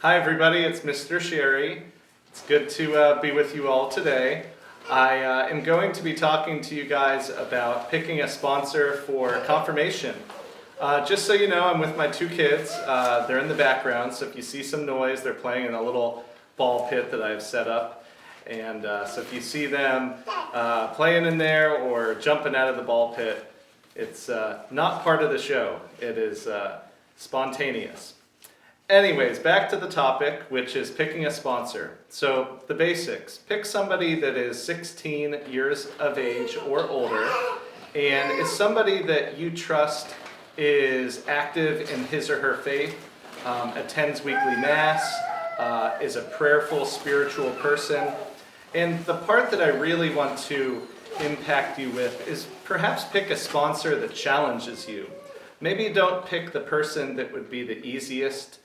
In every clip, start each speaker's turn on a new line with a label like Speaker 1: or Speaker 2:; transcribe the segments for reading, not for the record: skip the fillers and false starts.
Speaker 1: Hi everybody, it's Mr. Sherry. It's good to be with you all today. I am going to be talking to you guys about picking a sponsor for confirmation. Just so you know, I'm with my two kids. They're in the background, so if you see some noise, they're playing in a little ball pit that I've set up. And so if you see them playing in there or jumping out of the ball pit, it's not part of the show. It is spontaneous. Anyways, back to the topic, which is picking a sponsor. So the basics: pick somebody that is 16 years of age or older and is somebody that you trust is active in his or her faith, attends weekly mass, is a prayerful spiritual person. And the part that I really want to impact you with is perhaps pick a sponsor that challenges you. Maybe don't pick the person that would be the easiest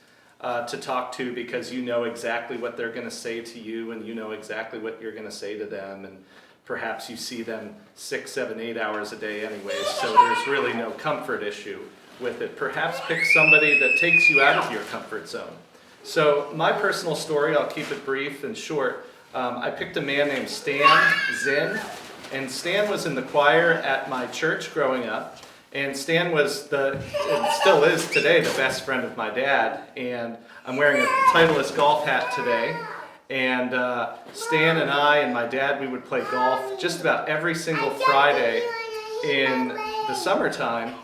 Speaker 1: to talk to because you know exactly what they're going to say to you and you know exactly what you're going to say to them, and perhaps you see them 6, 7, 8 hours a day anyways, so there's really no comfort issue with it. Perhaps pick somebody that takes you out of your comfort zone. So my personal story, I'll keep it brief and short. I picked a man named Stan Zinn, and Stan was in the choir at my church growing up. And Stan was and still is today, the best friend of my dad. And I'm wearing a Titleist golf hat today. And Stan and I and my dad, we would play golf just about every single Friday in the summertime.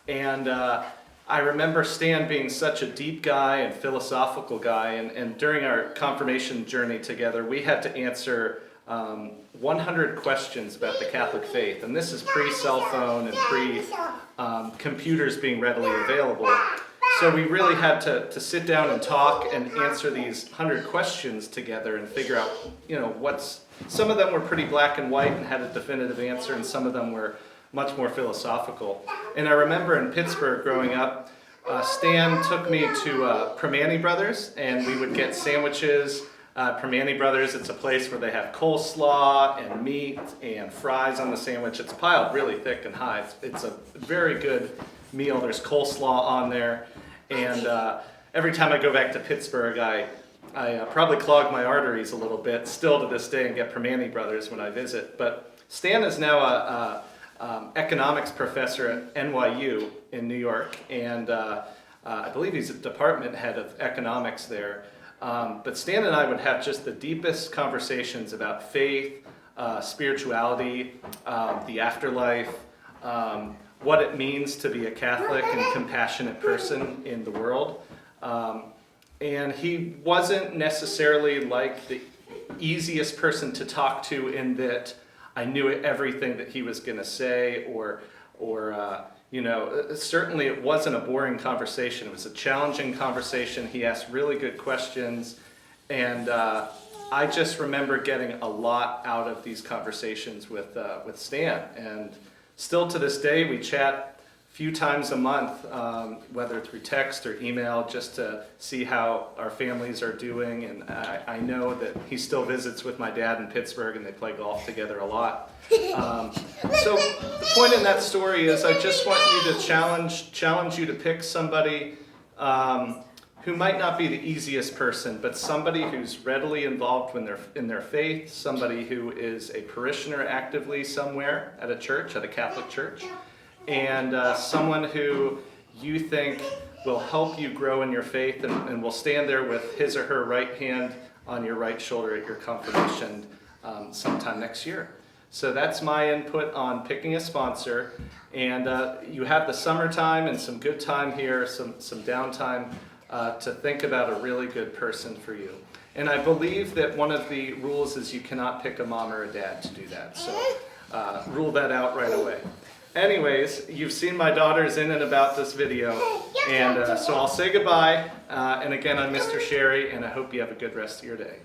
Speaker 1: And I remember Stan being such a deep guy and philosophical guy. And during our confirmation journey together, we had to answer 100 questions about the Catholic faith, and this is pre-cell phone and pre-computers being readily available. So we really had to sit down and talk and answer these 100 questions together and figure out, some of them were pretty black and white and had a definitive answer, and some of them were much more philosophical. And I remember in Pittsburgh growing up, Stan took me to Primanti Brothers, and we would get sandwiches. Primanti Brothers, it's a place where they have coleslaw and meat and fries on the sandwich. It's piled really thick and high. It's a very good meal. There's coleslaw on there. And every time I go back to Pittsburgh, I probably clog my arteries a little bit still to this day and get Primanti Brothers when I visit. But Stan is now a economics professor at NYU in New York. And I believe he's a department head of economics there. But Stan and I would have just the deepest conversations about faith, spirituality, the afterlife, what it means to be a Catholic and compassionate person in the world. And he wasn't necessarily like the easiest person to talk to in that I knew everything that he was going to say, or certainly it wasn't a boring conversation. It was a challenging conversation. He asked really good questions, and I just remember getting a lot out of these conversations with Stan. And still to this day, we chat a few times a month, whether through text or email, just to see how our families are doing. And I know that he still visits with my dad in Pittsburgh, and they play golf together a lot. So the point in that story is I just want you to challenge you to pick somebody who might not be the easiest person, but somebody who's readily involved when they're in their faith, somebody who is a parishioner actively somewhere at a church, at a Catholic church, and someone who you think will help you grow in your faith and will stand there with his or her right hand on your right shoulder at your confirmation sometime next year. So that's my input on picking a sponsor. And you have the summertime and some good time here, some downtime to think about a really good person for you. And I believe that one of the rules is you cannot pick a mom or a dad to do that. So rule that out right away. Anyways, you've seen my daughters in and about this video, and so I'll say goodbye. And again, I'm Mr. Sherry, and I hope you have a good rest of your day.